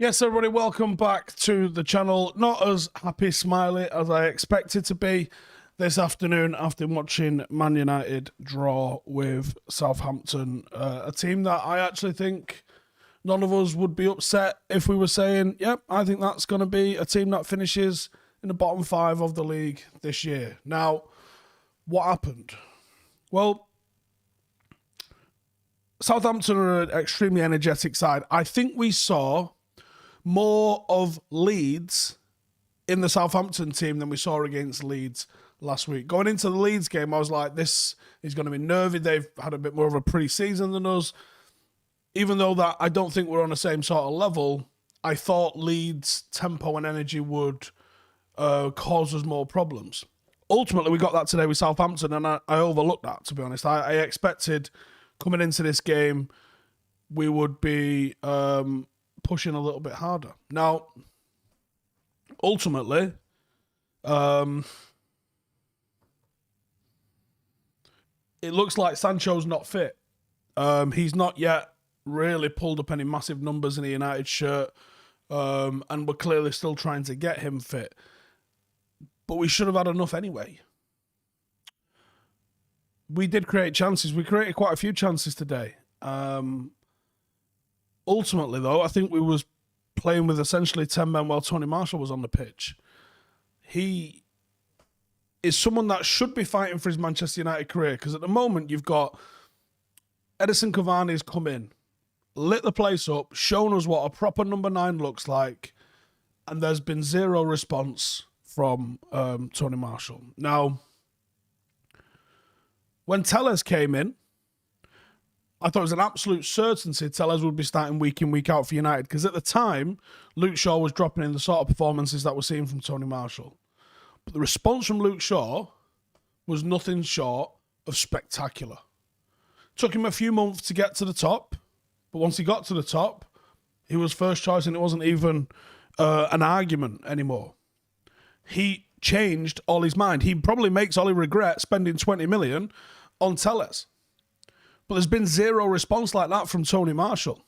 Yes, everybody, welcome back to the channel. Not as happy, smiley as I expected to be this afternoon after watching Man United draw with Southampton, a team that I actually think none of us would be upset if we were saying, yep, I think that's going to be a team that finishes in the bottom five of the league this year. Now, what happened? Well, Southampton are an extremely energetic side. I think we saw more of Leeds in the Southampton team than we saw against Leeds last week. Going into the Leeds game, I was like, this is going to be nervy. They've had a bit more of a pre-season than us. Even though that I don't think we're on the same sort of level, I thought Leeds' tempo and energy would cause us more problems. Ultimately, we got that today with Southampton, and I overlooked that, to be honest. I expected coming into this game, we would be pushing a little bit harder. Now, ultimately, it looks like Sancho's not fit. He's not yet really pulled up any massive numbers in a United shirt, and we're clearly still trying to get him fit. But we should have had enough anyway. We did create chances. We created quite a few chances today. Ultimately, though, I think we was playing with essentially 10 men while Tony Marshall was on the pitch. He is someone that should be fighting for his Manchester United career, because at the moment you've got Edison Cavani's come in, lit the place up, shown us what a proper number 9 looks like, and there's been zero response from Tony Marshall. Now, when Telles came in, I thought it was an absolute certainty Telles would be starting week in, week out for United, because at the time, Luke Shaw was dropping in the sort of performances that we're seeing from Tony Marshall. But the response from Luke Shaw was nothing short of spectacular. Took him a few months to get to the top, but once he got to the top, he was first choice, and it wasn't even an argument anymore. He changed Ollie's mind. He probably makes Ollie regret spending 20 million on Telles. But there's been zero response like that from Tony Marshall.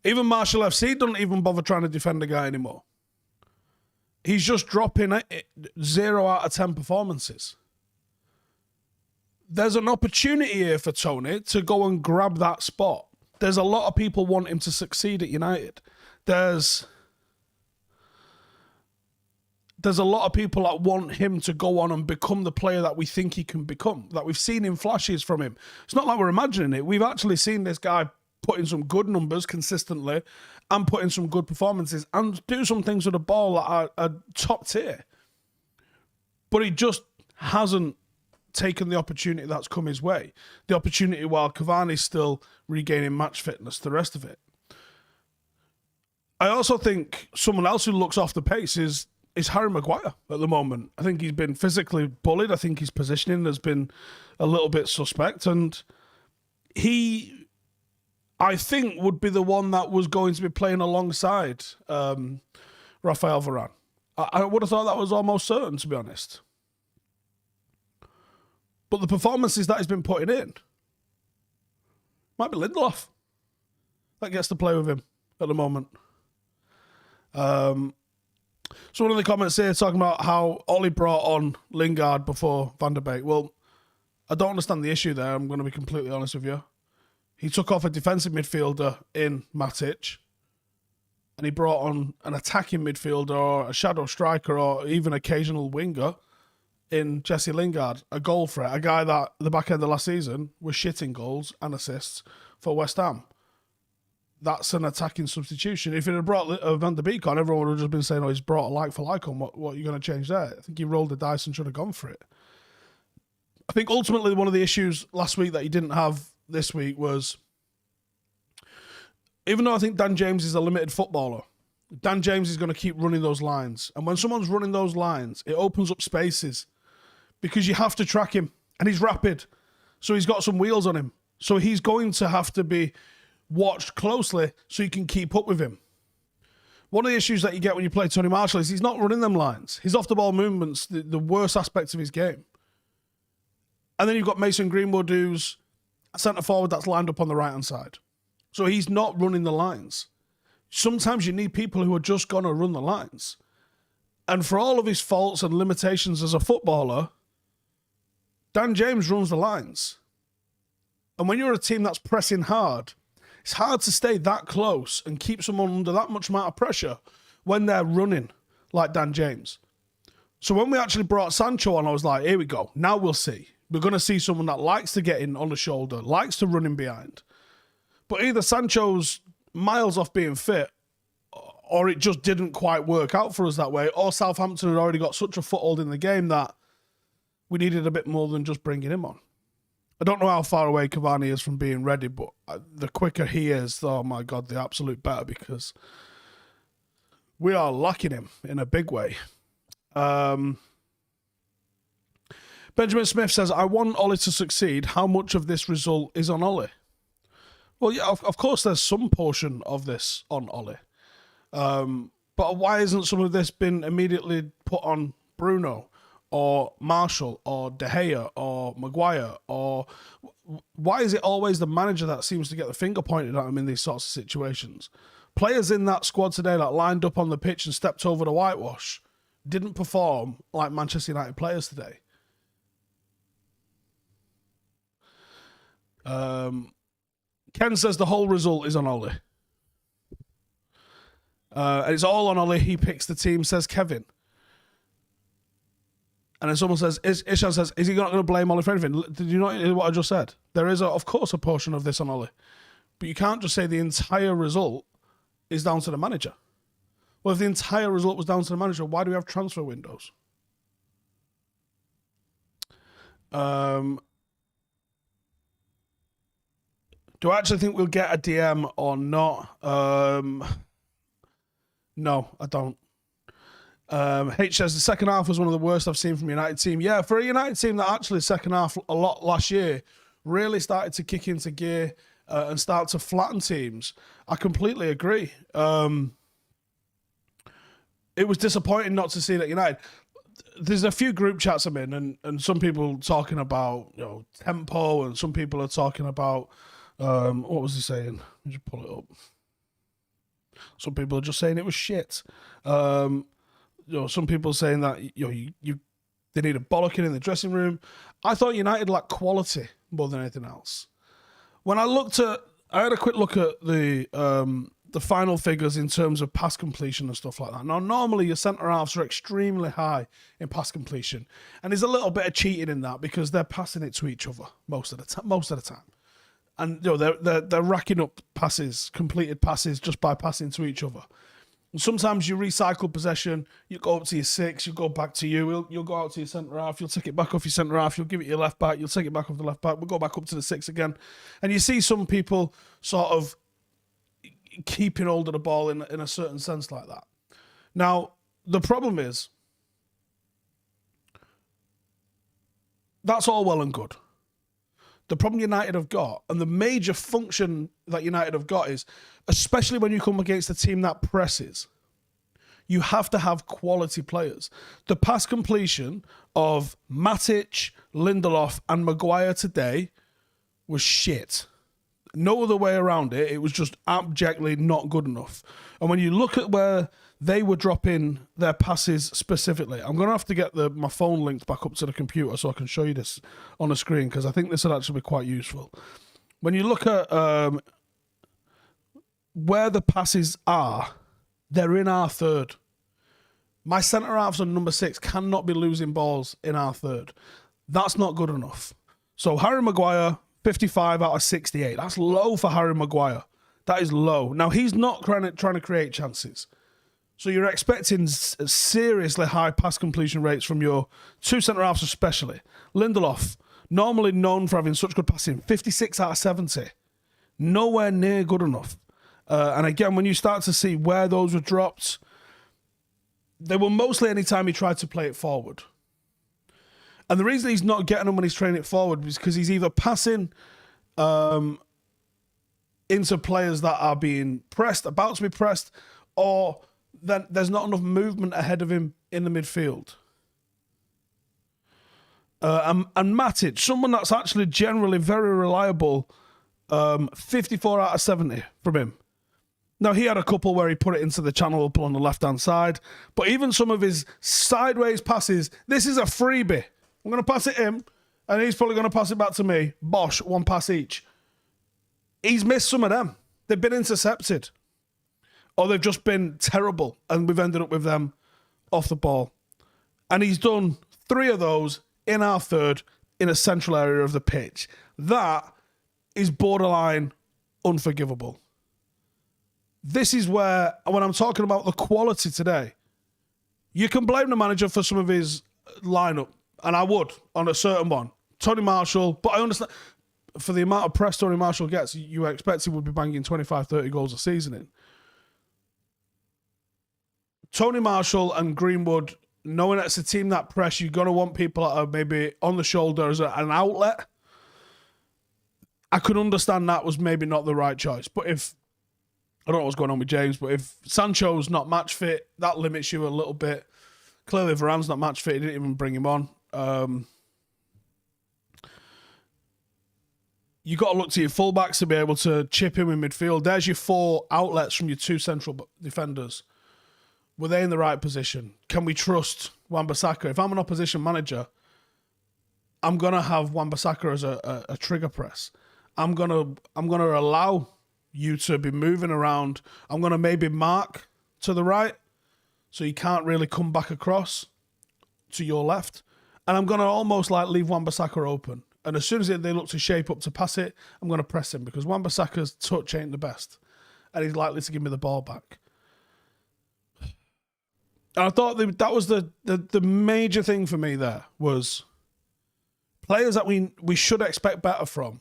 Even Marshall FC doesn't even bother trying to defend the guy anymore. He's just dropping 0 out of 10 performances. There's an opportunity here for Tony to go and grab that spot. There's a lot of people want him to succeed at United. There's a lot of people that want him to go on and become the player that we think he can become, that we've seen in flashes from him. It's not like we're imagining it. We've actually seen this guy put in some good numbers consistently and put in some good performances and do some things with the ball that are top tier. But he just hasn't taken the opportunity that's come his way. The opportunity while Cavani's still regaining match fitness, the rest of it. I also think someone else who looks off the pace is Harry Maguire at the moment. I think he's been physically bullied. I think his positioning has been a little bit suspect. And he, I think, would be the one that was going to be playing alongside Rafael Varane. I would have thought that was almost certain, to be honest. But the performances that he's been putting in, might be Lindelof that gets to play with him at the moment. So one of the comments here talking about how Ollie brought on Lingard before Van der Beek. Well, I don't understand the issue there. I'm going to be completely honest with you. He took off a defensive midfielder in Matic, and he brought on an attacking midfielder or a shadow striker or even occasional winger in Jesse Lingard, a goal threat, a guy that at the back end of last season was shitting goals and assists for West Ham. That's an attacking substitution. If it had brought Van der Beek on, everyone would have just been saying, oh, he's brought a like for like on. What are you going to change there? I think he rolled the dice and should have gone for it. I think ultimately one of the issues last week that he didn't have this week was, even though I think Dan James is a limited footballer, Dan James is going to keep running those lines. And when someone's running those lines, it opens up spaces because you have to track him. And he's rapid. So he's got some wheels on him. So he's going to have to be watched closely so you can keep up with him. One of the issues that you get when you play Tony Marshall is he's not running them lines. His off-the-ball movements, the worst aspects of his game. And then you've got Mason Greenwood, who's a centre-forward that's lined up on the right-hand side. So he's not running the lines. Sometimes you need people who are just going to run the lines. And for all of his faults and limitations as a footballer, Dan James runs the lines. And when you're a team that's pressing hard, it's hard to stay that close and keep someone under that much amount of pressure when they're running like Dan James. So when we actually brought Sancho on, I was like, here we go. Now we'll see. We're going to see someone that likes to get in on the shoulder, likes to run in behind. But either Sancho's miles off being fit, or it just didn't quite work out for us that way, or Southampton had already got such a foothold in the game that we needed a bit more than just bringing him on. I don't know how far away Cavani is from being ready, but the quicker he is, oh my God, the absolute better, because we are lacking him in a big way. Benjamin Smith says, I want Ollie to succeed. How much of this result is on Ollie? Well, yeah, of course there's some portion of this on Ollie. But why isn't some of this been immediately put on Bruno or Marshall or De Gea or Maguire? Or why is it always the manager that seems to get the finger pointed at him in these sorts of situations? Players in that squad today that lined up on the pitch and stepped over the whitewash didn't perform like Manchester United players today. Ken says the whole result is on Ollie. It's all on Ollie. He picks the team, says Kevin. And then someone says, Ishan says, is he not going to blame Ollie for anything? Did you not hear what I just said? There is, of course, a portion of this on Ollie. But you can't just say the entire result is down to the manager. Well, if the entire result was down to the manager, why do we have transfer windows? Do I actually think we'll get a DM or not? No, I don't. H says the second half was one of the worst I've seen from a United team. Yeah, for a United team that actually second half a lot last year really started to kick into gear and start to flatten teams. I completely agree. It was disappointing not to see that United. There's a few group chats I'm in, and some people talking about tempo, and some people are talking about what was he saying? Let me just pull it up. Some people are just saying it was shit. Some people saying that they need a bollocking in the dressing room. I thought United lacked quality more than anything else. When I had a quick look at the final figures in terms of pass completion and stuff like that. Now, normally your centre halves are extremely high in pass completion, and there's a little bit of cheating in that because they're passing it to each other most of the time. And they're racking up passes, completed passes, just by passing to each other. And sometimes you recycle possession. You go up to your six, you go back to you. You'll go out to your centre half. You'll take it back off your centre half. You'll give it your left back. You'll take it back off the left back. We'll go back up to the six again. And you see some people sort of keeping hold of the ball in a certain sense like that. Now, the problem is that's all well and good. The problem United have got, and the major function that United have got is, especially when you come against a team that presses, you have to have quality players. The pass completion of Matic, Lindelof, and Maguire today was shit. No other way around it. It was just abjectly not good enough. And when you look at where they were dropping their passes specifically, I'm going to have to get my phone linked back up to the computer so I can show you this on the screen, because I think this would actually be quite useful. When you look at where the passes are, they're in our third. My centre-halves on number 6 cannot be losing balls in our third. That's not good enough. So Harry Maguire, 55 out of 68. That's low for Harry Maguire. That is low. Now, he's not trying to create chances. So you're expecting seriously high pass completion rates from your two centre-halves especially. Lindelof, normally known for having such good passing, 56 out of 70. Nowhere near good enough. And again, when you start to see where those were dropped, they were mostly any time he tried to play it forward. And the reason he's not getting them when he's training it forward is because he's either passing into players that are being pressed, about to be pressed, or then there's not enough movement ahead of him in the midfield. And Matic, someone that's actually generally very reliable, 54 out of 70 from him. Now, he had a couple where he put it into the channel up on the left-hand side, but even some of his sideways passes, this is a freebie. I'm going to pass it him, and he's probably going to pass it back to me. Bosh, one pass each. He's missed some of them. They've been intercepted. Or they've just been terrible, and we've ended up with them off the ball. And he's done 3 of those in our third in a central area of the pitch. That is borderline unforgivable. This is where, when I'm talking about the quality today, you can blame the manager for some of his lineup, and I would on a certain one. Tony Marshall, but I understand for the amount of press Tony Marshall gets, you expect he would be banging 25, 30 goals a season in. Tony Marshall and Greenwood, knowing it's a team that press, you're going to want people that are maybe on the shoulder as an outlet. I could understand that was maybe not the right choice. But if, I don't know what's going on with James, but if Sancho's not match fit, that limits you a little bit. Clearly, Varane's not match fit. He didn't even bring him on. You got to look to your fullbacks to be able to chip him in midfield. There's your 4 outlets from your 2 central defenders. Were they in the right position? Can we trust Wan-Bissaka? If I'm an opposition manager, I'm gonna have Wan-Bissaka as a trigger press. I'm gonna allow you to be moving around. I'm gonna maybe mark to the right, so you can't really come back across to your left. And I'm gonna almost like leave Wan-Bissaka open. And as soon as they look to shape up to pass it, I'm gonna press him because Wan-Bissaka's touch ain't the best, and he's likely to give me the ball back. And I thought that was the major thing for me there was players that we should expect better from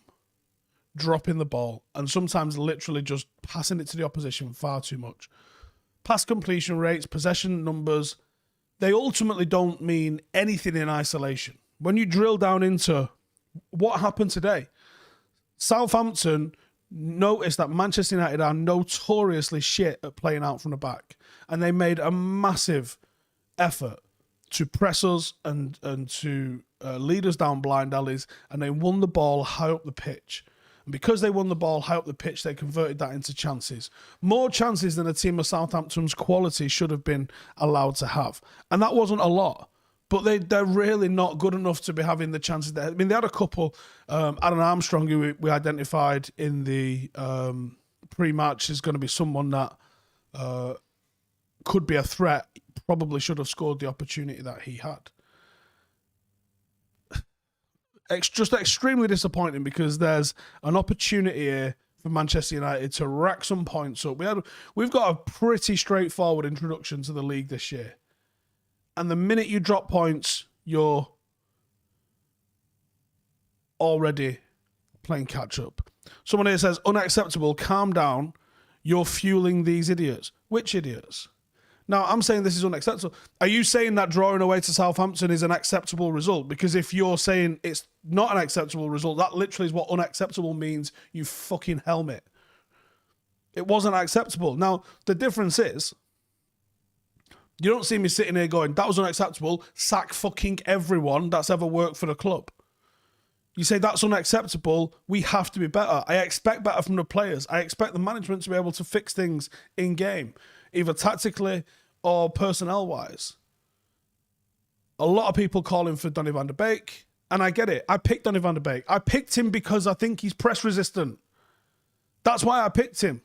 dropping the ball and sometimes literally just passing it to the opposition far too much. Pass completion rates, possession numbers, they ultimately don't mean anything in isolation. When you drill down into what happened today, Southampton noticed that Manchester United are notoriously shit at playing out from the back. And they made a massive effort to press us and to lead us down blind alleys. And they won the ball high up the pitch. And because they won the ball high up the pitch, they converted that into chances. More chances than a team of Southampton's quality should have been allowed to have. And that wasn't a lot. But they're really not good enough to be having the chances. I mean, they had a couple. Adam Armstrong, who we identified in the pre-match, is going to be someone that could be a threat. Probably should have scored the opportunity that he had. It's just extremely disappointing because there's an opportunity here for Manchester United to rack some points up. We've got a pretty straightforward introduction to the league this year. And the minute you drop points, you're already playing catch-up. Someone here says, unacceptable, calm down, you're fueling these idiots. Which idiots? Now, I'm saying this is unacceptable. Are you saying that drawing away to Southampton is an acceptable result? Because if you're saying it's not an acceptable result, that literally is what unacceptable means, you fucking helmet. It wasn't acceptable. Now, the difference is, you don't see me sitting here going, that was unacceptable, sack fucking everyone that's ever worked for the club. You say that's unacceptable, we have to be better. I expect better from the players. I expect the management to be able to fix things in game, either tactically or personnel-wise. A lot of people calling for Donny van de Beek, and I get it. I picked Donny van de Beek. I picked him because I think he's press resistant. That's why I picked him.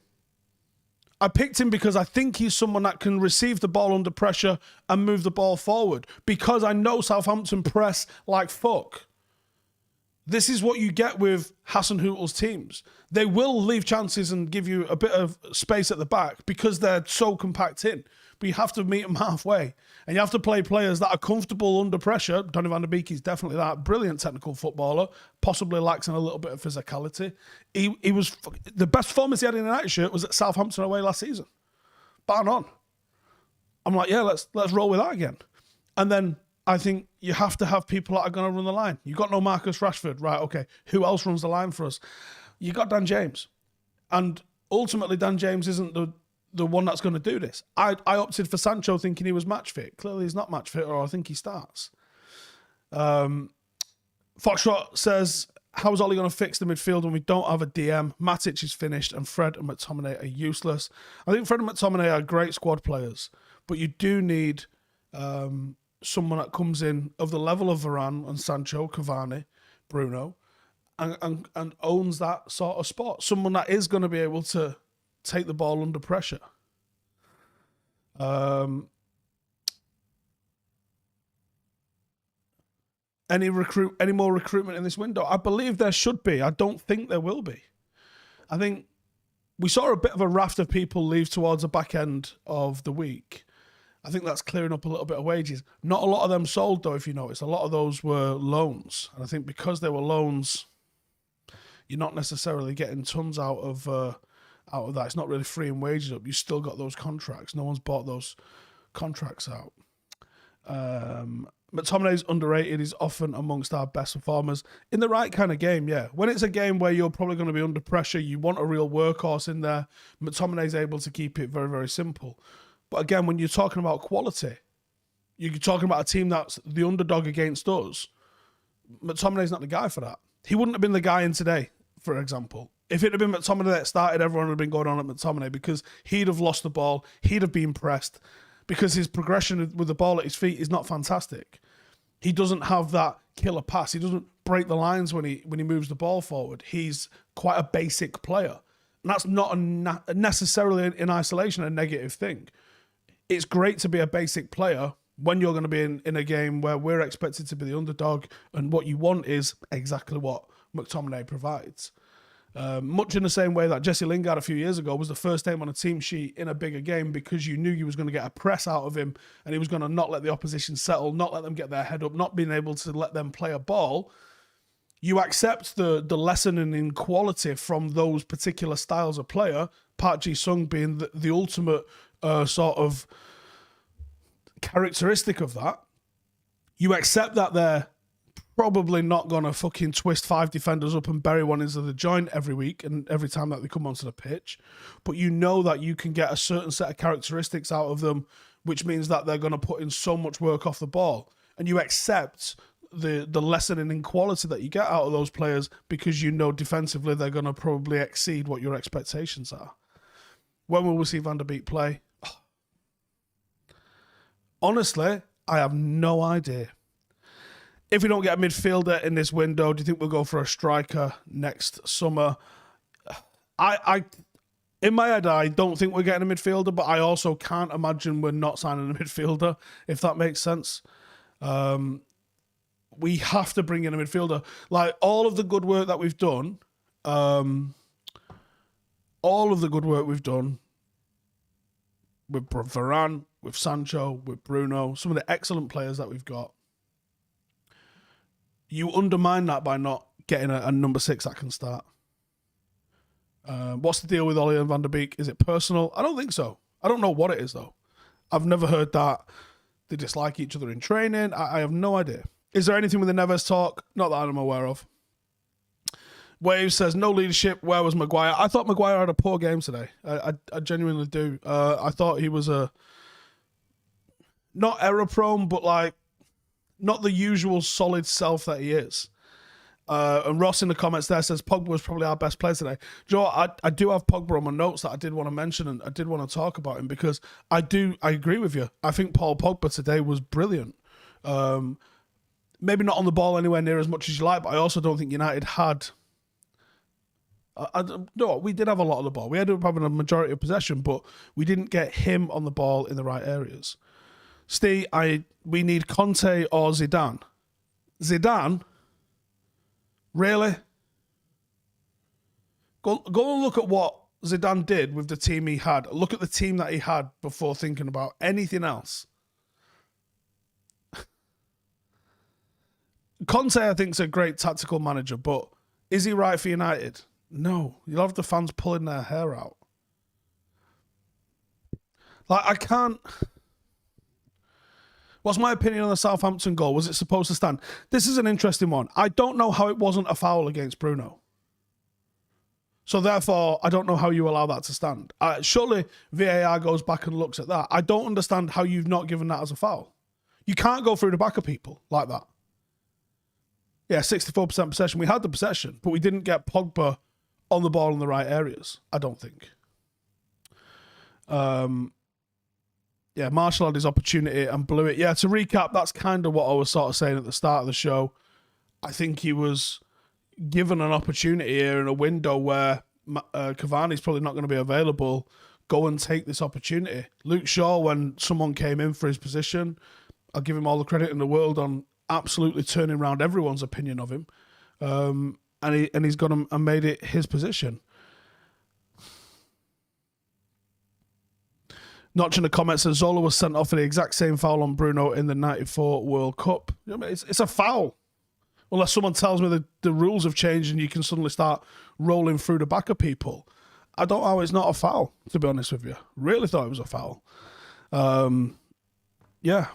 I picked him because I think he's someone that can receive the ball under pressure and move the ball forward. Because I know Southampton press like fuck. This is what you get with Hasenhüttl's teams. They will leave chances and give you a bit of space at the back because they're so compact in. But you have to meet them halfway. And you have to play players that are comfortable under pressure. Donny van de Beek is definitely that. Brilliant technical footballer. Possibly lacks in a little bit of physicality. He was... The best performance he had in a United shirt was at Southampton away last season. Bang on. I'm like, yeah, let's roll with that again. And then I think you have to have people that are going to run the line. You got no Marcus Rashford. Right, okay. Who else runs the line for us? You got Dan James. And ultimately, Dan James isn't the one that's going to do this. I opted for Sancho thinking he was match fit. Clearly he's not match fit, or I think he starts. Foxtrot says, How's Ollie going to fix the midfield when we don't have a DM? Matic is finished and Fred and McTominay are useless. I think Fred and McTominay are great squad players, but you do need someone that comes in of the level of Varane and Sancho, Cavani, Bruno, and owns that sort of spot. Someone that is going to be able to take the ball under pressure. Any more recruitment in this window? I believe there should be. I don't think there will be. I think we saw a bit of a raft of people leave towards the back end of the week. I think that's clearing up a little bit of wages. Not a lot of them sold, though, if you notice. A lot of those were loans. And I think because they were loans, you're not necessarily getting tons out of that. It's not really freeing wages up. You still got those contracts. No one's bought those contracts out. McTominay's underrated. He's often amongst our best performers. In the right kind of game, yeah. When it's a game where you're probably going to be under pressure, you want a real workhorse in there, McTominay's able to keep it very, very simple. But again, when you're talking about quality, you're talking about a team that's the underdog against us, McTominay's not the guy for that. He wouldn't have been the guy in today, for example. If it had been McTominay that started, everyone would have been going on at McTominay because he'd have lost the ball, he'd have been pressed, because his progression with the ball at his feet is not fantastic. He doesn't have that killer pass. He doesn't break the lines when he moves the ball forward. He's quite a basic player. And that's not necessarily in isolation a negative thing. It's great to be a basic player when you're going to be in a game where we're expected to be the underdog, and what you want is exactly what McTominay provides. Much in the same way that Jesse Lingard a few years ago was the first name on a team sheet in a bigger game because you knew you was going to get a press out of him and he was going to not let the opposition settle, not let them get their head up, not being able to let them play a ball. You accept the lessening in quality from those particular styles of player, Park Ji-sung being the ultimate sort of characteristic of that. You accept that they're probably not going to fucking twist 5 defenders up and bury one into the joint every week and every time that they come onto the pitch. But you know that you can get a certain set of characteristics out of them, which means that they're going to put in so much work off the ball. And you accept the lessening in quality that you get out of those players because you know defensively they're going to probably exceed what your expectations are. When will we see Van der Beek play? Honestly, I have no idea. If we don't get a midfielder in this window, do you think we'll go for a striker next summer? In my head, I don't think we're getting a midfielder, but I also can't imagine we're not signing a midfielder, if that makes sense. We have to bring in a midfielder. Like, all of the good work that we've done, with Varane, with Sancho, with Bruno, some of the excellent players that we've got, you undermine that by not getting a number 6 that can start. What's the deal with Ollie and Van der Beek? Is it personal? I don't think so. I don't know what it is, though. I've never heard that they dislike each other in training. I have no idea. Is there anything with the Neves talk? Not that I'm aware of. Wave says, no leadership. Where was Maguire? I thought Maguire had a poor game today. I genuinely do. I thought he was not error prone, but like not the usual solid self that he is. And Ross in the comments there says Pogba was probably our best player today. Do you know what? I do have Pogba on my notes that I did want to mention, and I did want to talk about him because I agree with you. I think Paul Pogba today was brilliant. Maybe not on the ball anywhere near as much as you like, but I also don't think United had... No, we did have a lot of the ball. We ended up having a majority of possession, but we didn't get him on the ball in the right areas. Steve, we need Conte or Zidane. Zidane? Really? Go and look at what Zidane did with the team he had. Look at the team that he had before thinking about anything else. Conte, I think, is a great tactical manager, but is he right for United? No. You'll have the fans pulling their hair out. Like, I can't... What's my opinion on the Southampton goal? Was it supposed to stand? This is an interesting one. I don't know how it wasn't a foul against Bruno. So therefore, I don't know how you allow that to stand. Surely VAR goes back and looks at that. I don't understand how you've not given that as a foul. You can't go through the back of people like that. Yeah, 64% possession. We had the possession, but we didn't get Pogba on the ball in the right areas, I don't think. Yeah, Marshall had his opportunity and blew it. Yeah, to recap, that's kind of what I was sort of saying at the start of the show. I think he was given an opportunity here in a window where Cavani's probably not going to be available. Go and take this opportunity. Luke Shaw, when someone came in for his position, I'll give him all the credit in the world on absolutely turning around everyone's opinion of him. And he's gone and made it his position. Notch in the comments says Zola was sent off for the exact same foul on Bruno in the 94 World Cup. You know, it's a foul. Unless someone tells me the rules have changed and you can suddenly start rolling through the back of people. I don't know how it's not a foul, to be honest with you. Really thought it was a foul. Yeah.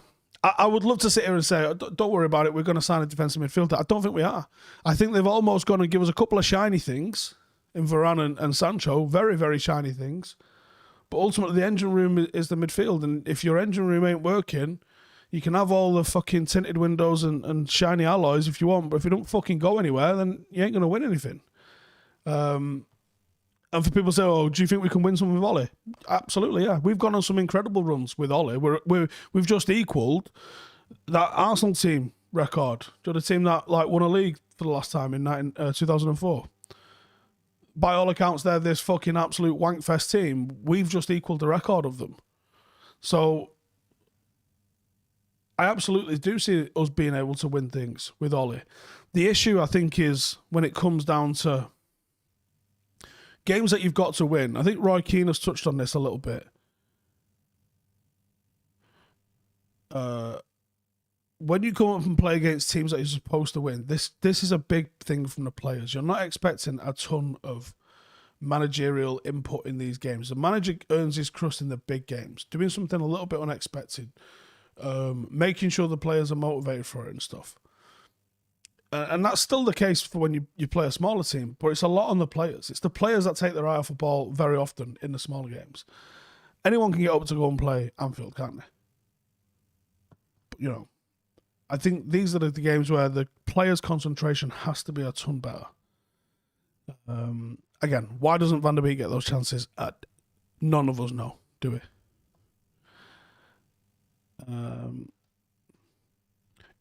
I would love to sit here and say, don't worry about it, we're going to sign a defensive midfielder. I don't think we are. I think they've almost gone and give us a couple of shiny things in Varane and Sancho. Very, very shiny things. But ultimately, the engine room is the midfield. And if your engine room ain't working, you can have all the fucking tinted windows and shiny alloys if you want. But if you don't fucking go anywhere, then you ain't going to win anything. And for people to say, oh, do you think we can win something with Ollie? Absolutely, yeah. We've gone on some incredible runs with Ollie. We've just equalled that Arsenal team record. The team that won a league for the last time in 2004. By all accounts, they're this fucking absolute wankfest team. We've just equalled the record of them. So I absolutely do see us being able to win things with Ollie. The issue, I think, is when it comes down to games that you've got to win. I think Roy Keane has touched on this a little bit. When you come up and play against teams that you're supposed to win, this is a big thing from the players. You're not expecting a ton of managerial input in these games. The manager earns his crust in the big games, doing something a little bit unexpected, making sure the players are motivated for it and stuff. And that's still the case for when you play a smaller team, but it's a lot on the players. It's the players that take their eye off the ball very often in the smaller games. Anyone can get up to go and play Anfield, can't they? But, you know, I think these are the games where the players' concentration has to be a ton better. Again, why doesn't Van der Beek get those chances? None of us know, do we?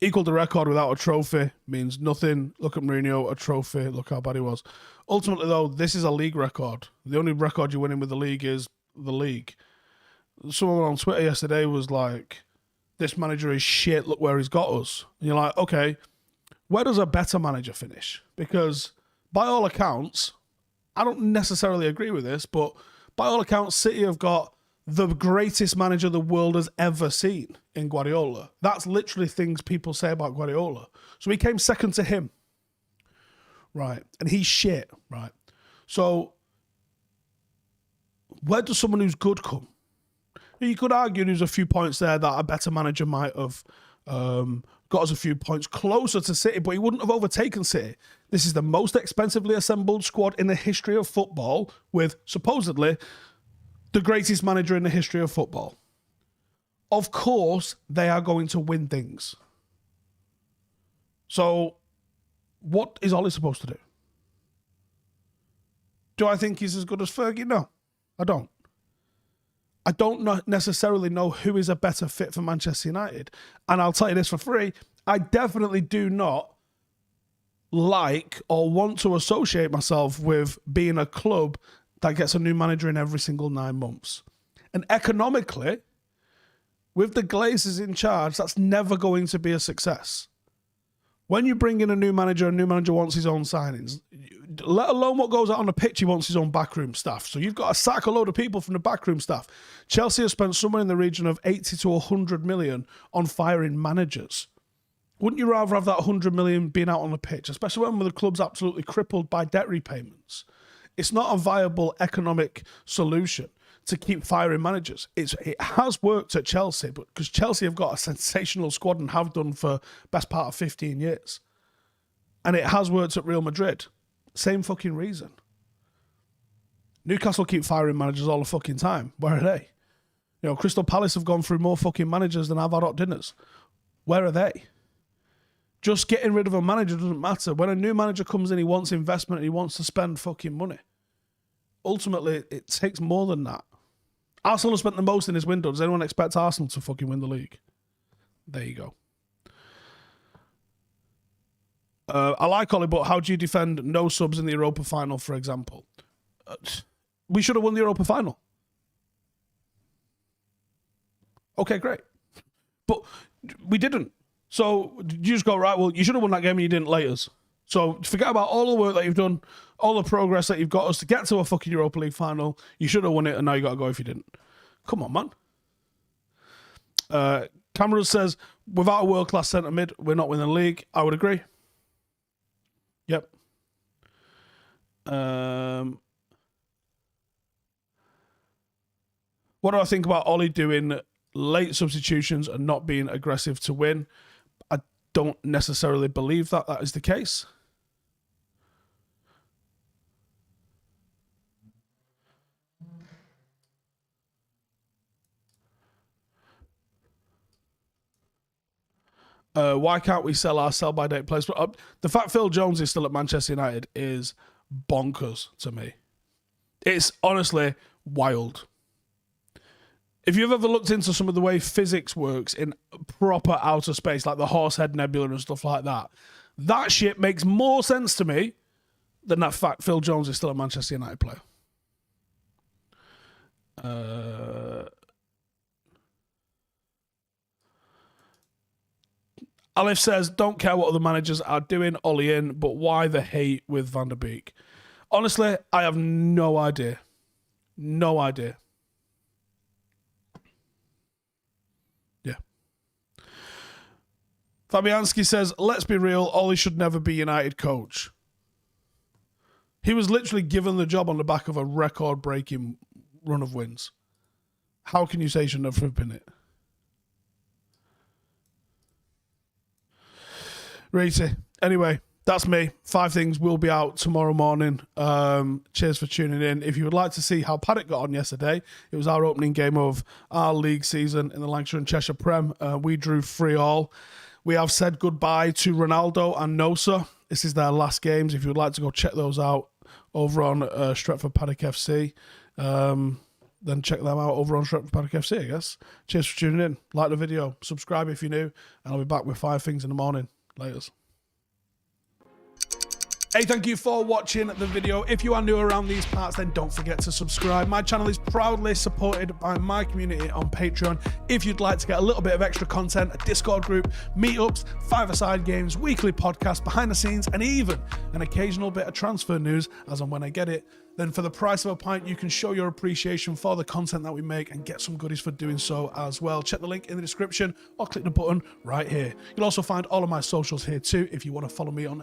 Equal the record without a trophy means nothing. Look at Mourinho, a trophy. Look how bad he was. Ultimately, though, this is a league record. The only record you're winning with the league is the league. Someone on Twitter yesterday was like, this manager is shit, look where he's got us. And you're like, okay, where does a better manager finish? Because by all accounts, I don't necessarily agree with this, but by all accounts, City have got the greatest manager the world has ever seen in Guardiola. That's literally things people say about Guardiola. So we came second to him. Right. And he's shit. Right. So where does someone who's good come? You could argue there's a few points there that a better manager might have got us a few points closer to City, but he wouldn't have overtaken City. This is the most expensively assembled squad in the history of football, with supposedly the greatest manager in the history of football. Of course, they are going to win things. So, what is Ollie supposed to do? Do I think he's as good as Fergie? No, I don't. I don't necessarily know who is a better fit for Manchester United. And I'll tell you this for free, I definitely do not like or want to associate myself with being a club that gets a new manager in every single 9 months. And economically, with the Glazers in charge, that's never going to be a success. When you bring in a new manager wants his own signings, let alone what goes out on the pitch, he wants his own backroom staff. So you've got to sack a load of people from the backroom staff. Chelsea has spent somewhere in the region of 80 to 100 million on firing managers. Wouldn't you rather have that 100 million being out on the pitch, especially when the club's absolutely crippled by debt repayments? It's not a viable economic solution to keep firing managers. It has worked at Chelsea, but because Chelsea have got a sensational squad and have done for best part of 15 years. And it has worked at Real Madrid. Same fucking reason. Newcastle keep firing managers all the fucking time. Where are they? You know, Crystal Palace have gone through more fucking managers than I've had hot dinners. Where are they? Just getting rid of a manager doesn't matter. When a new manager comes in, he wants investment and he wants to spend fucking money. Ultimately, it takes more than that. Arsenal have spent the most in this window. Does anyone expect Arsenal to fucking win the league? There you go. I like Ollie, but how do you defend no subs in the Europa final, for example? We should have won the Europa final. Okay, great. But we didn't. So you just go, right, well, you should have won that game and you didn't let us. So forget about all the work that you've done, all the progress that you've got us to get to a fucking Europa League final. You should have won it and now you got to go if you didn't. Come on, man. Cameron says, without a world-class centre mid, we're not winning the league. I would agree. Yep. What do I think about Ollie doing late substitutions and not being aggressive to win? I don't necessarily believe that is the case. Why can't we sell our sell-by-date players? The fact Phil Jones is still at Manchester United is bonkers to me. It's honestly wild. If you've ever looked into some of the way physics works in proper outer space, like the Horsehead Nebula and stuff like that, that shit makes more sense to me than that fact Phil Jones is still a Manchester United player. Alif says, don't care what other managers are doing, Ollie in, but why the hate with Van der Beek? Honestly, I have no idea. No idea. Yeah. Fabianski says, let's be real, Ollie should never be United coach. He was literally given the job on the back of a record-breaking run of wins. How can you say he should never have been it? Reety. Anyway, that's me. 5 Things will be out tomorrow morning. Cheers for tuning in. If you would like to see how Paddock got on yesterday, it was our opening game of our league season in the Lancashire and Cheshire Prem. We drew 3-3. We have said goodbye to Ronaldo and Nosa. This is their last games. If you would like to go check those out over on Stretford Paddock FC, then check them out over on Stretford Paddock FC, I guess. Cheers for tuning in. Like the video. Subscribe if you're new. And I'll be back with 5 Things in the morning. Laters. Hey, thank you for watching the video. If you are new around these parts, then don't forget to subscribe. My channel is proudly supported by my community on Patreon. If you'd like to get a little bit of extra content, a Discord group, meetups, 5-a-side games, weekly podcasts, behind the scenes, and even an occasional bit of transfer news as and when I get it, then for the price of a pint, you can show your appreciation for the content that we make and get some goodies for doing so as well. Check the link in the description or click the button right here. You'll also find all of my socials here too if you want to follow me on